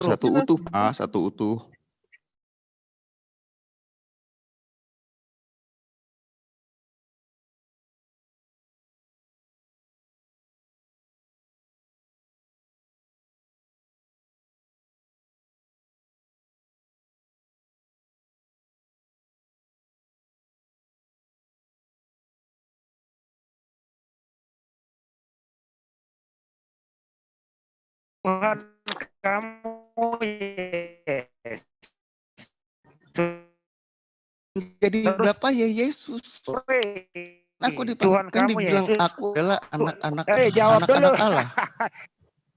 Satu utuh, Pak, satu utuh. Tuhan kamu Yesus. Jadi Terus, berapa ya Yesus? Aku Tuhan kan kamu dibilang Yesus. aku adalah anak-anak jawab dulu. anak-anak Allah.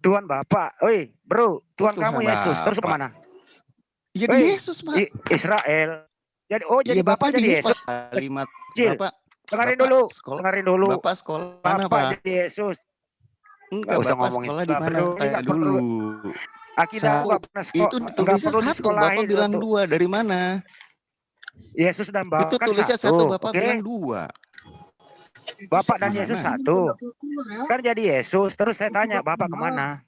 Tuhan Bapak, bro, Tuhan Tuhan kamu Yesus. Terus Bapak. kemana? Jadi Yesus, Pak. Israel. Jadi Iya, Bapak jadi Yesus. Kalimat Bapak, dengerin dulu. Bapak sekolah mana, Pak? Jadi Yesus. Enggak, Bapak sekolah di mana? Tanya dulu. Itu tulisnya satu, Bapak bilang dua. Dari mana? Yesus dan Bapak itu kan tulisnya satu, Bapak bilang dua. Bapak dan Yesus satu. Kan jadi Yesus. Terus saya tanya, Bapak kemana?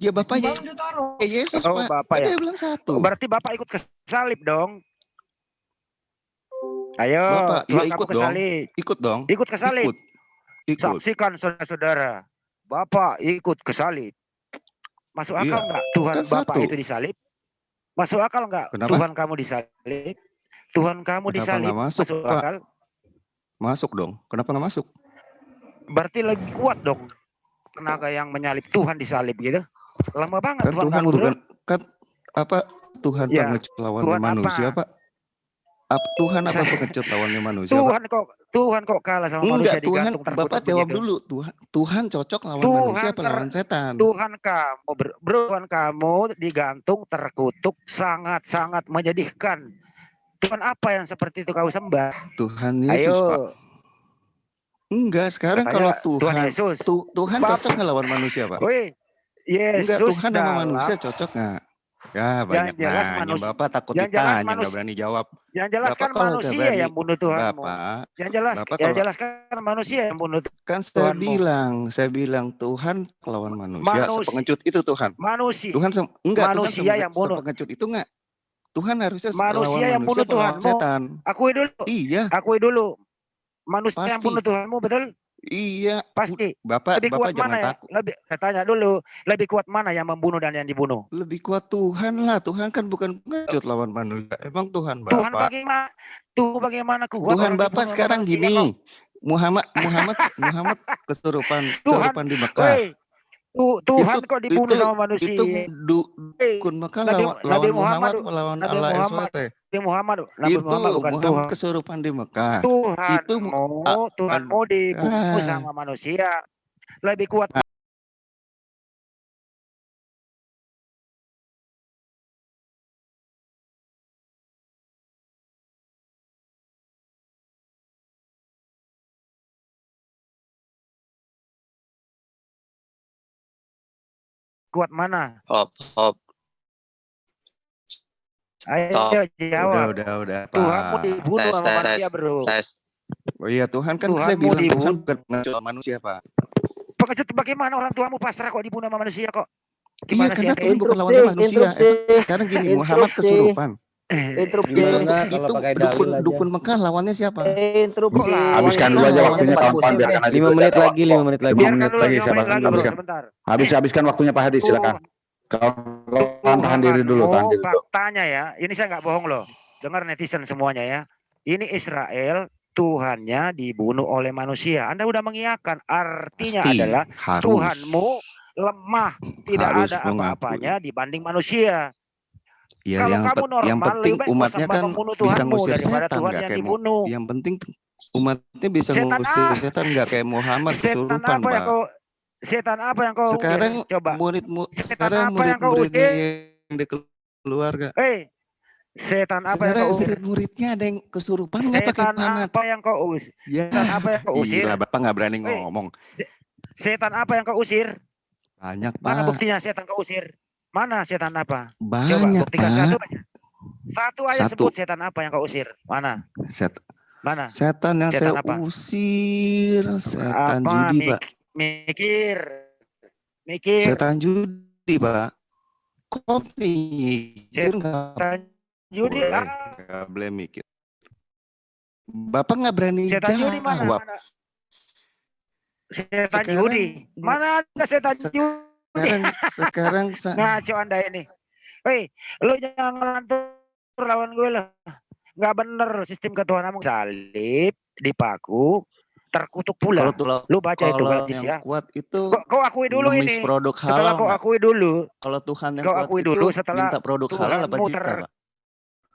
Ya Bapak Yesus, Pak. Bapak ya. Dia bilang satu. Berarti Bapak ikut ke salib dong. Ayo, Bapak, Tuhan ikut kamu ke salib. Ikut dong. Ikut ke salib. Ikut. Saksikan saudara-saudara. Bapak ikut ke salib. Masuk akal nggak Tuhan kan Bapak itu disalib? Masuk akal nggak Tuhan kamu disalib? Tuhan kamu disalib, masuk akal? Masuk dong. Kenapa nggak masuk? Berarti lebih kuat dong tenaga yang menyalib Tuhan disalib gitu. Lama banget kan Tuhan kamu, bukan kan apa Tuhan ya, pengecut lawannya manusia, Pak? Tuhan apa pengecut lawannya manusia, Tuhan kok kalah sama manusia digantung terkutuk Bapak jawab begitu. Dulu. Tuhan cocok lawan manusia apa lawan setan? Tuhan kamu digantung terkutuk sangat-sangat menyedihkan. Tuhan apa yang seperti itu kau sembah? Tuhan Yesus, Pak. Enggak, sekarang kalau Tuhan cocok nggak lawan manusia, Pak? Yesus enggak, Tuhan sama manusia cocok nggak? Ya banyak jelas nanya, Bapak takut ditanya, nggak berani jawab. Yang jelas kan manusia yang bunuh Tuhanmu. Bapak, yang jelas kan manusia yang bunuh Tuhanmu. Kan saya bilang Tuhan lawan manusia. Sepengecut itu Tuhan. Tuhan manusia yang bunuh. Sepengecut itu enggak. Tuhan harusnya manusia yang bunuh Tuhanmu. Setan. Akui dulu. Iya. Akui dulu. Manusia yang bunuh Tuhanmu, betul? Iya. Pasti. Bapak jangan takut. Saya tanya dulu, lebih kuat mana yang membunuh dan yang dibunuh? Lebih kuat Tuhan lah. Tuhan kan bukan pengecut lawan manusia. Emang Tuhan Bapak. Tuhan bagaimana kuat? Tuhan Bapak sekarang gini. Muhammad kesurupan di Mekah. Tuhan kok dibunuh sama manusia? Itu dukun Mekah lawan Muhammad melawan Allah SWT. Muhammad kesurupan di Mekah. Tuhanmu dibunuh sama manusia. Lebih kuat. Kuat mana? Hop. Ayo jawab. Udah. Tuhanmu dibunuh sama manusia, bro. Oh iya, Tuhan kan saya bilang Tuhan bukan pengecut manusia, Pak. Pengecut bagaimana orang tuamu pasrah kok dibunuh sama manusia kok? Gimana karena Tuhan bukan lawannya manusia. Sekarang gini, Muhammad kesurupan. Itu dukun Mekah lawannya siapa? Habiskan dulu aja waktunya kawan-kawan, biarkan aja 5 menit lagi. 5 menit lagi. Habiskan waktunya Pak Hadi, silakan. Kau tahan diri dulu. Faktanya ya, ini saya nggak bohong loh. Dengar netizen semuanya ya. Ini Israel Tuhannya dibunuh oleh manusia. Anda udah mengiyakan. Artinya adalah Tuhanmu lemah, tidak ada apa-apanya dibanding manusia. Ya, yang penting umatnya kan bisa ngusir setan, nggak kayak yang penting umatnya bisa ngusir setan, nggak kayak Muhammad kesurupan, Pak. Setan apa yang kau sekarang coba? Murid-muridnya yang di keluarga. Setan apa yang kau usir? Muridnya ada yang kesurupan nggak pakai Muhammad? Apa yang kau usir? Setan apa yang kau usir? Gila, Bapak nggak berani ngomong. Setan apa yang kau usir? Banyak, Pak. Mana buktinya setan kau usir? Mana setan apa? Banyak, coba buktikan Pak. Satu aja sebut setan apa yang kau usir? Mana? Mana? Setan yang saya usir, setan judi, Pak. Mikir. Setan judi, Pak. kopi mikir nggak judi boleh mikir. Bapak nggak berani jawab. Setan judi. Mana ada setan judi? Sekarang ngaco Anda ini. Hei, lu jangan ngelantur lawan gue lah. Nggak bener sistem ketuhanamu. Salib, dipaku, terkutuk pula. Lu baca itu gadis ya. Kuat itu kau akui dulu ini. Produk halal setelah kau akui dulu. Kalau Tuhan yang kau kuat akui itu dulu setelah minta produk halal apa cipta, Pak?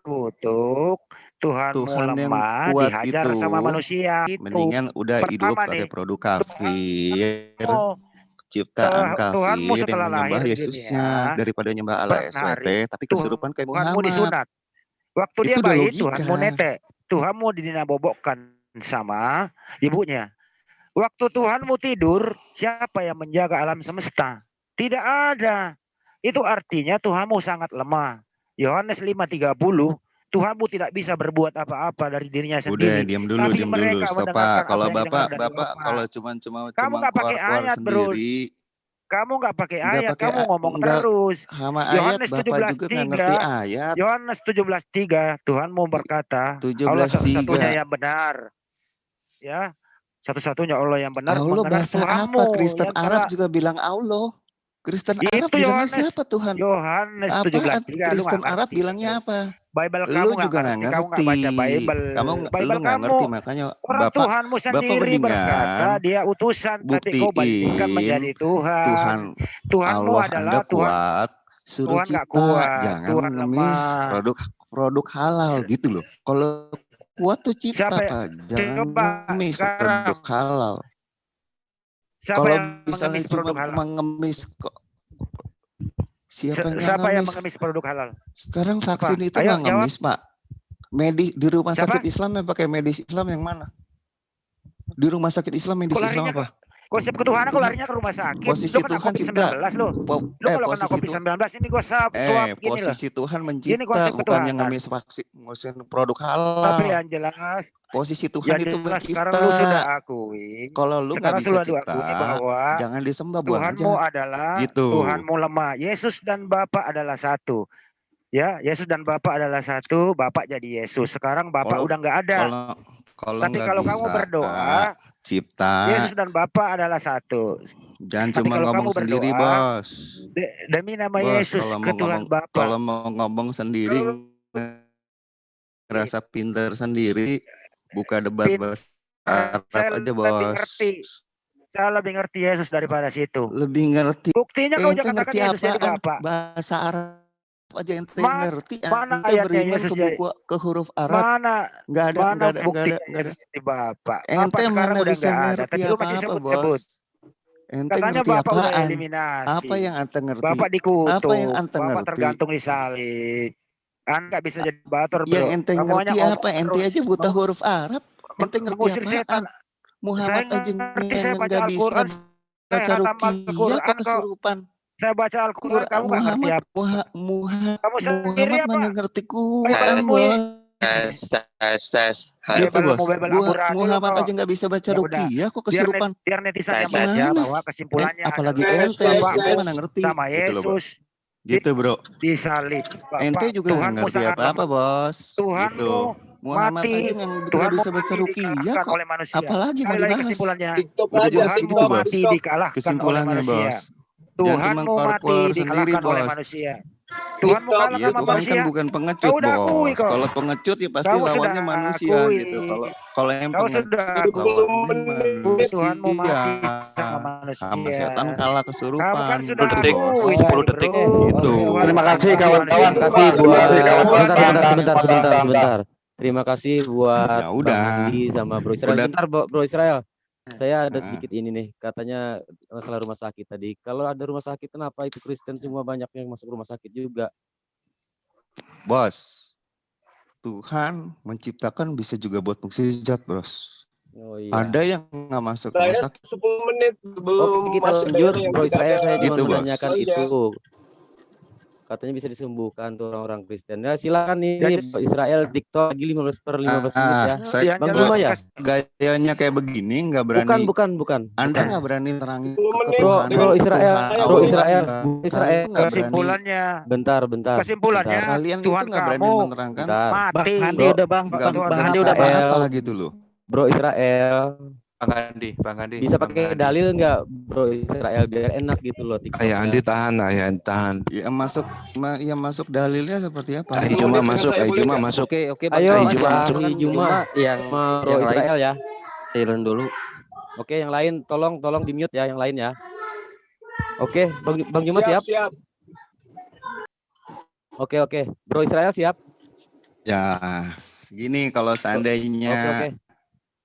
Kutuk Tuhan lemah dihajar itu, sama manusia itu. Mendingan udah hidup pakai produk kafir, ciptaan kafir yang menyembah Yesusnya daripada nyembah Allah SWT tapi kesurupan kayak Muhammad. Disunat. Waktu dia bayi Tuhanmu netek, Tuhanmu dinabobokkan sama ibunya. Waktu Tuhanmu tidur, siapa yang menjaga alam semesta? Tidak ada. Itu artinya Tuhanmu sangat lemah. Yohanes 5:30, Tuhanmu tidak bisa berbuat apa-apa dari dirinya sendiri. Udah, diam dulu, diam dulu. Stop, Pak. Kalau Bapak kalau cuma kamu nggak pakai ayat sendiri. Kamu nggak pakai ayat, kamu ngomong terus. Yohanes 17:3. Yohanes 17:3, Tuhanmu berkata, Allah satu-satunya yang benar. Ya, satu-satunya Allah yang benar. Allah bahasa Tuhanmu, apa? Kristen Arab juga bilang Allah. Kristen Arab bilangnya siapa Tuhan? Yohanes 17:3. Kristen Arab bilangnya apa? Bible kamu juga nggak ngerti. Kamu nggak baca Bible. Bible nggak ngerti, makanya orang Bapak, Tuhanmu sendiri berkata dia utusan, tapi kau balikan menjadi Tuhan. Tuhanmu Allah adalah kuat, suruh Tuhan cipta, jangan ngemis produk halal gitu loh. Kalau kuat tuh cipta, Pak, jangan ngemis produk halal. Kalau misalnya cuma mengemis kok. Siapa yang mengemis produk halal? Sekarang vaksin itu nggak ngemis, Pak. Di rumah sakit Islam yang pakai medis Islam yang mana? Di rumah sakit Islam medis Islam apa? Konsep ketuhanan kok larinya ke rumah sakit. Posisi Tuhan cipta. Lu kalau kena COVID-19 ini gue swab gini loh. Posisi Tuhan mencipta, bukan yang ngemis vaksin produk halal. Tapi yang jelas posisi Tuhan itu mencipta. Sekarang lu sudah akui. Kalau lu nggak bisa cipta, bahwa jangan disembah, buang aja. Tuhanmu adalah gitu. Tuhanmu lemah. Yesus dan Bapa adalah satu. Ya, Yesus dan Bapa adalah satu. Bapa jadi Yesus. Sekarang Bapa udah nggak ada. Tapi kalau kamu berdoa, cipta, Yesus dan Bapa adalah satu. Jangan cuma ngomong sendiri, Bos. Demi nama Yesus ke Tuhan Bapa. Kalau mau ngomong sendiri, ngerasa pintar sendiri, buka debat bahasa Arab aja, Bos. Saya lebih ngerti Yesus daripada situ. Lebih ngerti. Buktinya kau jangan katakan Yesus jadi Bapa. Bahasa Arab aja ente ngerti. Mana ente beriman ke huruf Arab. Mana? Nggak ada. Di Bapak. Ente mana bisa ngerti apa-apa, Bos? Ente katanya ngerti Bapak apaan? udah eliminasi. Apa yang ente ngerti? Bapak dikutuk. Apa yang ente ngerti? Bapak tergantung di salib. Anda bisa jadi batur, bro. Yang ente ngerti apa? Ente aja buta huruf Arab. Ente ngerti apaan? Muhammad aja yang nggak bisa baca ruqyah apa kesurupan? Saya baca Al-Quran, kamu nggak ngerti apa? Kamu sendiri apa? Mana ngerti Quran, Bos. Tes. Gitu, Bos. Muhammad aja nggak bisa baca ruqyah, kok kesurupan? Biar netizen yang baca bahwa kesimpulannya apalagi ente mana ngerti? Sama Yesus. Gitu, bro. Disalib. Ente juga nggak ngerti apa-apa, Bos. Tuhanmu Muhammad aja yang nggak bisa baca ruqyah kok. Apalagi mau dibahas? Kesimpulannya. Udah jelas gitu, Bos. Kesimpulannya, Bos. Tuhanmu mati dikalahkan oleh manusia. Tuhanmu kalah sama Tuhan manusia. Kan bukan pengecut, Bos. Kalau pengecut ya pasti lawannya manusia gitu. Kalau yang pengecut lawannya Tuhanmu mati sama manusia. Sama setan kalah kesurupan. Kamu kan sudah 10 detik. Itu. Terima kasih kawan-kawan. Sebentar. Terima kasih buat Bang Andi sama Bro Israel. Sebentar, Bro Israel. Saya ada sedikit ini nih, katanya masalah rumah sakit tadi. Kalau ada rumah sakit, kenapa itu Kristen semua banyak yang masuk rumah sakit juga? Bos, Tuhan menciptakan bisa juga buat mukjizat, Bos. Oh, iya. Ada yang nggak masuk rumah sakit. 10 menit belum kita lanjut, Bro Israel. Saya cuma gitu, menanyakan itu. katanya bisa disembuhkan tuh orang-orang Kristen. Ya silakan nih Israel TikTok lagi 15/15 menit ya. Bang Juma ya. Gayanya kayak begini nggak berani. Bukan. Anda nggak berani terangin Bro Israel. Kesimpulannya. Bentar. Kesimpulannya kalian Tuhan itu nggak berani kamu menerangkan. mati. Bang Handi udah Bang. Bang Handi udah apa gitu loh. Bro Israel. Bang Handi. Bisa pakai dalil nggak Bro Israel biar enak gitu loh TikToknya. Ayah Andi tahan. Ya masuk dalilnya seperti apa? Ayo Juma masuk. Oke. Ayo Bang Juma yang Bro Israel ya. Silent dulu. Oke, yang lain tolong di mute ya yang lain ya. Oke, Bang Juma siap? Oke. Bro Israel siap? Ya, segini kalau seandainya Oke.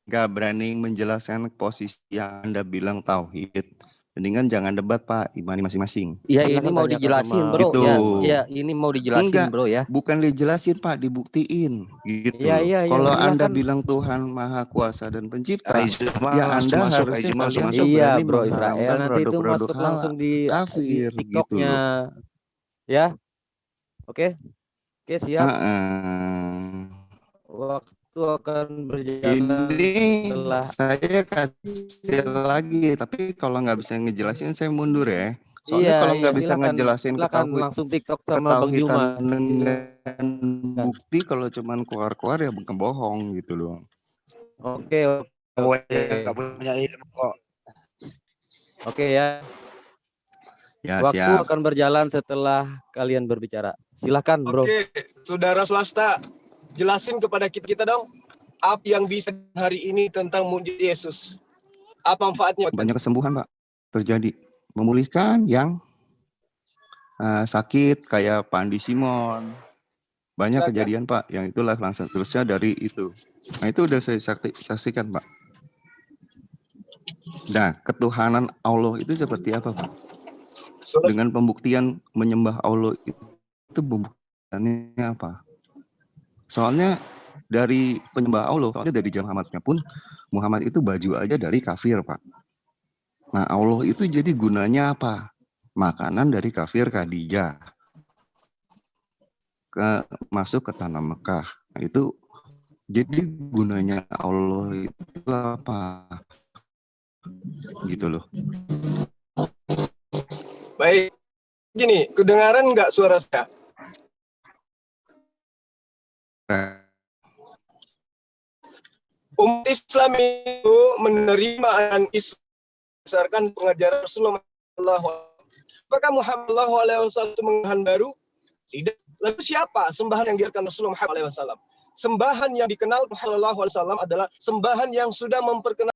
nggak berani menjelaskan posisi yang Anda bilang tauhid, mendingan jangan debat Pak, imani masing-masing. Ya ini mau dijelasin Bro. Gitu. Ya ini mau dijelasin Enggak, Bro ya. Bukan dijelasin Pak, dibuktiin gitu. Iya, Kalau silakan. Anda bilang Tuhan Maha Kuasa dan Pencipta, ya Anda masuk. harusnya Iya berani Bro Israel nanti itu produk-produk masuk langsung di kafir TikToknya. gitu Ya. Oke, siap. Waktu akan berjalan. Ini saya kasih lagi, tapi kalau nggak bisa ngejelasin saya mundur ya. Soalnya kalau nggak bisa ngejelasin langsung TikTok sama Bang Juma dengan bukti, kalau cuman keluar-keluar ya bukan bohong gitu loh. Oke. Nggak punya ilmu kok. Oke ya. Waktu siap. akan berjalan setelah kalian berbicara. Silakan Bro. Oke, saudara swasta, jelasin kepada kita dong apa yang bisa hari ini tentang mujizat Yesus. Apa manfaatnya? Banyak kesembuhan Pak terjadi, memulihkan yang sakit kayak Pak Andi Simon. Banyak kejadian Pak, yang itulah langsung terusnya dari itu. Nah itu udah saya saksikan Pak. Nah ketuhanan Allah itu seperti apa Pak? Dengan pembuktian menyembah Allah itu pembuktiannya apa? Soalnya dari penyembah Allah, soalnya dari zaman Muhammadnya pun, Muhammad itu baju aja dari kafir Pak. Nah Allah itu jadi gunanya apa? Makanan dari kafir Khadijah. Masuk ke tanah Mekah. Nah, itu jadi gunanya Allah itu apa? Gitu loh. Baik, gini, kedengaran nggak suara saya? Umat Islam itu menerima ajaran Islam berdasarkan pengajaran Rasulullah SAW. Apakah Muhammad SAW itu mengahan baru? Tidak. Lalu siapa sembahan yang diajarkan Rasulullah SAW? Sembahan yang dikenal Muhammad SAW adalah sembahan yang sudah memperkenalkan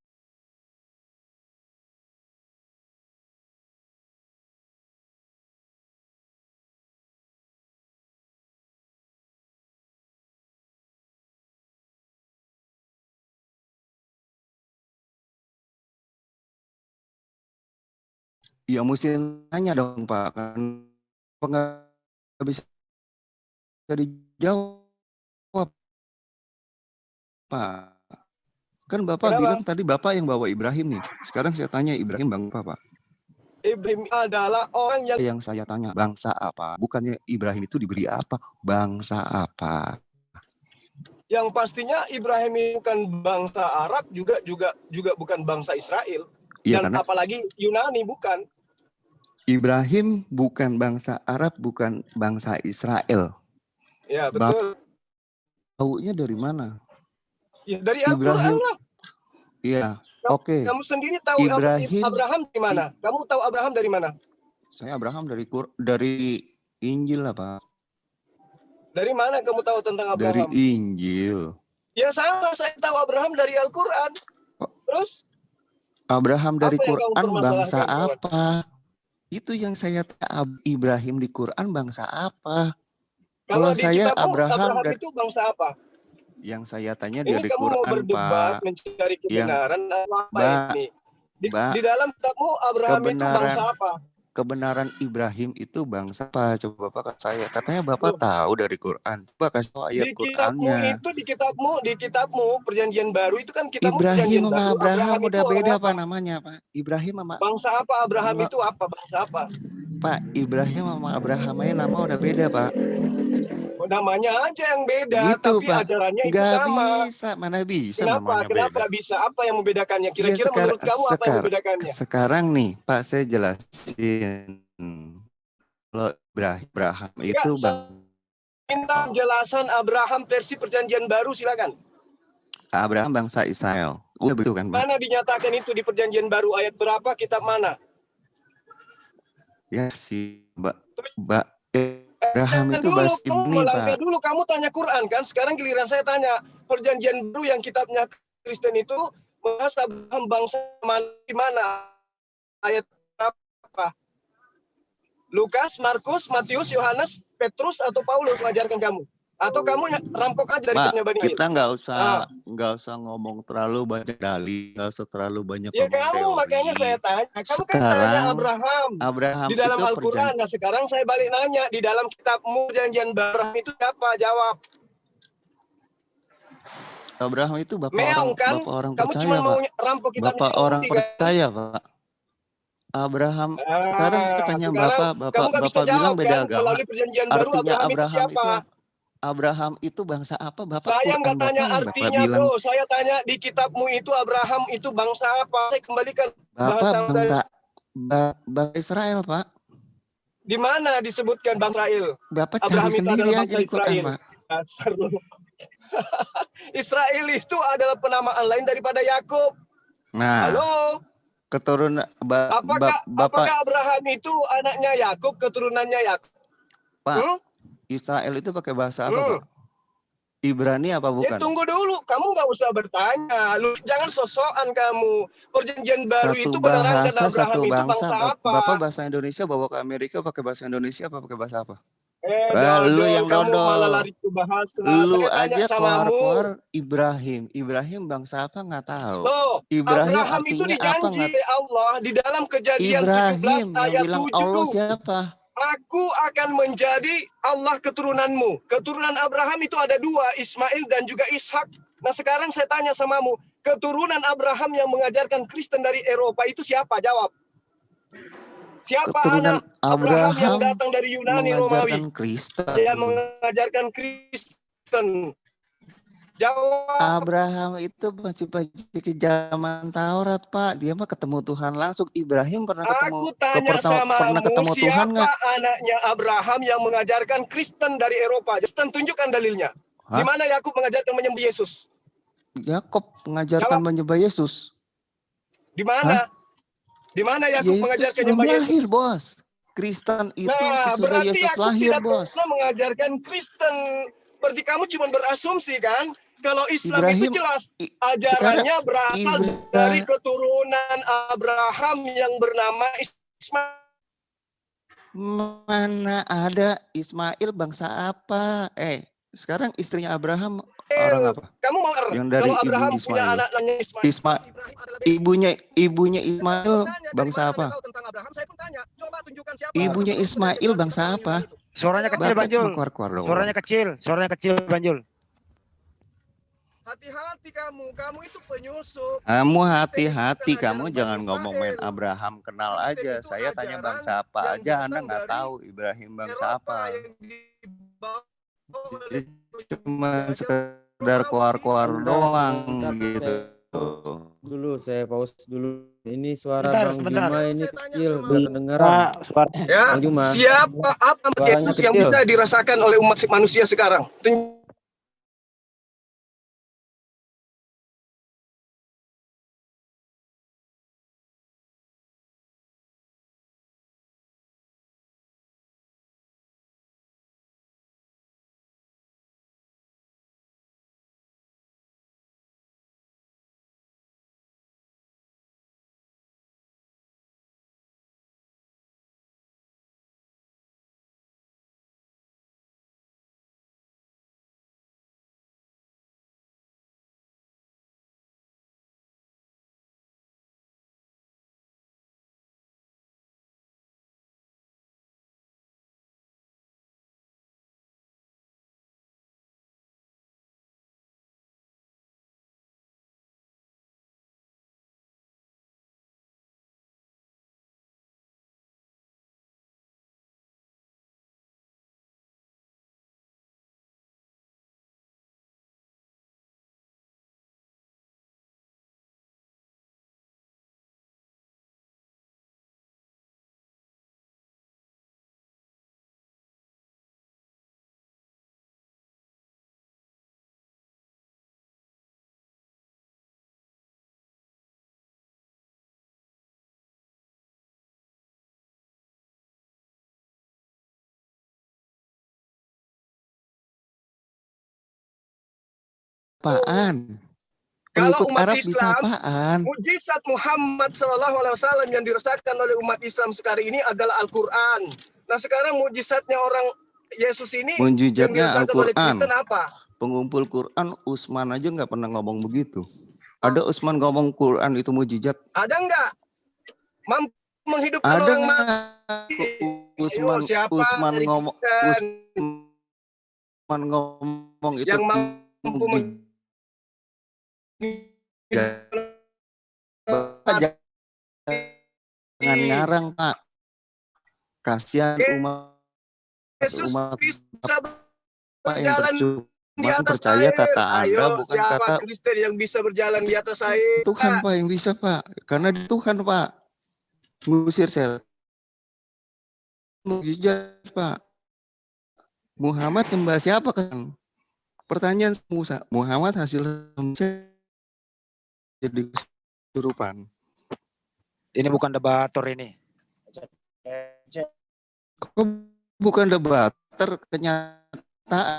ya mesti nanya dong Pak, kan nggak bisa dijawab Pak. Kan Bapak bilang tadi Bapak yang bawa Ibrahim nih. Sekarang saya tanya Ibrahim bangsa apa? Ibrahim adalah orang yang saya tanya bangsa apa? Bukannya Ibrahim itu diberi apa? Bangsa apa? Yang pastinya Ibrahim itu bukan bangsa Arab, juga bukan bangsa Israel. Ya, dan apalagi Yunani bukan. Ibrahim bukan bangsa Arab, bukan bangsa Israel. Ya, betul. Taunya dari mana? Ya, dari Al-Qur'an lah. Iya, oke. Kamu sendiri tahu Abraham dari mana? Kamu tahu Abraham dari mana? Saya Abraham dari Injil lah, Pak. Dari mana kamu tahu tentang Abraham? Dari Injil. Ya sama, saya tahu Abraham dari Al-Qur'an. Terus? Abraham dari Quran bangsa apa? Itu yang saya tahu. Ibrahim di Quran bangsa apa? Kalau saya Abraham itu bangsa apa? Yang saya tanya ini dari kamu Quran, mau berdebat, Pak. Mencari kebenaran apa ini? Di dalam kamu Abraham itu bangsa apa? Kebenaran Ibrahim itu bangsa apa? Coba Bapak saya. Katanya Bapak tahu dari Quran. Bapak kasih tahu ayat Qurannya. Di kitabmu Perjanjian Baru itu kan kitabmu Ibrahim Perjanjian sama Baru. Abraham udah beda Pak namanya Pak. Ibrahim sama bangsa apa? Abraham itu apa? Bangsa apa? Pak, Ibrahim sama Abraham aja nama udah beda, Pak. Namanya aja yang beda, Gitu, tapi Pak. ajarannya itu Nggak sama. bisa, mana bisa Kenapa? namanya Kenapa beda. nggak bisa? Apa yang membedakannya? Ya, Kira-kira menurut kamu apa yang membedakannya? Sekarang nih, Pak, saya jelasin. Kalau Abraham itu minta penjelasan Abraham versi Perjanjian Baru, silakan. Abraham bangsa Israel. Udah betul kan, Pak? Mana dinyatakan itu di Perjanjian Baru, ayat berapa, kitab mana? Ya si Abraham itu dulu bahasa kamu Ibrani, melangkah Pak. dulu, kamu tanya Quran kan? Sekarang giliran saya tanya. Perjanjian Baru yang kitabnya Kristen itu membahas Abraham bangsa mana? Ayat berapa? Lukas, Markus, Matius, Yohanes, Petrus, atau Paulus mengajarkan kamu? Atau kamu rampok aja dari kitabnya Bani Israel? Kita nggak usah ngomong terlalu banyak dalil, nggak usah terlalu banyak ya ngomong kamu teori. Makanya saya tanya, kamu sekarang, kan tanya Abraham di dalam Al-Quran. Nah sekarang saya balik nanya, di dalam kitabmu Perjanjian Baru itu siapa? Jawab. Abraham itu bapak orang kamu percaya, cuma mau Pak. rampok kitabnya Bapak orang kan? percaya, Pak. Abraham, sekarang saya tanya Bapak bilang beda agama. Artinya Abraham itu bangsa apa? Bapak saya nggak tanya Bapak artinya, bilang, bro. Saya tanya di kitabmu itu Abraham itu bangsa apa? Saya kembalikan Bapak bangsa Israel, Pak. Di mana disebutkan bangsa Israel? Bapak Abraham cari itu sendiri adalah aja bangsa di Quran, Israel. Pak. Israel itu adalah penamaan lain daripada Yakub. Nah, halo, keturunan apakah Abraham itu anaknya Yakub, keturunannya Yakub? Pak, Israel itu pakai bahasa apa, Pak? Ibrani apa bukan? Ya tunggu dulu, kamu nggak usah bertanya. Lu jangan sosokan kamu. Perjanjian Baru itu menerangkan Abraham itu bangsa apa? Bapak bahasa Indonesia bawa ke Amerika pakai bahasa Indonesia apa pakai bahasa apa? Lu yang kamu malah lari ke bahasa. Lu saya aja keluar Ibrahim bangsa apa nggak tahu. Loh, Ibrahim Abraham itu dijanji oleh Allah di dalam Kejadian 17 ayat 7. Allah siapa? Aku akan menjadi Allah keturunanmu. Keturunan Abraham itu ada dua, Ismail dan juga Ishak. Nah sekarang saya tanya samamu, keturunan Abraham yang mengajarkan Kristen dari Eropa itu siapa? Jawab. Siapa keturunan anak Abraham yang datang dari Yunani Romawi? Kristen. Yang mengajarkan Kristen. Jawab. Abraham itu masih ke zaman Taurat, Pak. Dia mah ketemu Tuhan langsung. Ibrahim pernah ketemu. Aku tanya pernah ketemu Tuhan nggak? Siapa anaknya Abraham yang mengajarkan Kristen dari Eropa? Kristen, tunjukkan dalilnya. Di mana Yakub mengajarkan menyembah Yesus? Yakub mengajarkan menyembah Yesus. Di mana? Di mana Yakub mengajarkan menyembah Yesus? Lahir, Bos. Kristen itu sesudah Yesus lahir, Bos. Mengajarkan Kristen. Berarti kamu cuma berasumsi kan? Kalau Islam itu jelas ajarannya berasal dari keturunan Abraham yang bernama Ismail. Mana ada Ismail bangsa apa? Sekarang istrinya Abraham orang apa? Kamu mau yang dari kalau Abraham ibu punya Ismail. anak namanya Ismail. Ibunya Ismail bangsa apa? Ibunya Ismail bangsa apa? Suaranya kecil, Banjul. Suaranya kecil, Banjul. Hati-hati kamu itu penyusup. Kamu hati-hati, kamu jangan ngomongin Abraham kenal aja. Saya tanya bangsa apa aja, Anda nggak tahu Ibrahim bangsa apa. Cuma sekedar keluar-keluar doang gitu. Dulu saya pause dulu. Ini suara Bang Juma ini kecil, nggak kedengeran. Ya, Bang Juma. Siapa apa Yesus yang bisa dirasakan oleh umat manusia sekarang? apaan? Kalau Pengikut umat Arab bisa Islam, apaan? mujizat Muhammad SAW yang dirasakan oleh umat Islam sekarang ini adalah Al-Quran. Nah sekarang mujizatnya orang Yesus ini yang Mujizatnya dirasakan oleh Kristen Al-Quran. apa? Pengumpul Quran Usman aja nggak pernah ngomong begitu. Ada Usman ngomong Quran itu mujizat? Ada nggak? Mampu menghidupkan Ada orang nggak? mati? Usman Ayo, siapa Usman dari ngomong Kristen Usman ngomong itu yang mampu mujizat. Jangan ngarang, Pak. Kasihan Yesus umat bisa Pak yang berjalan di percuma atas percaya air. kata Anda Ayo, bukan siapa kata Kristen yang bisa berjalan di atas air? Tuhan, Pak, yang bisa, Pak. Karena Tuhan, Pak, ngusir setan. Mujizat, Pak. Muhammad nyembah siapa kan? Pertanyaan Musa, Muhammad hasil jadi kesurupan. Ini bukan debator ini. Kok bukan debater, kenyataannya.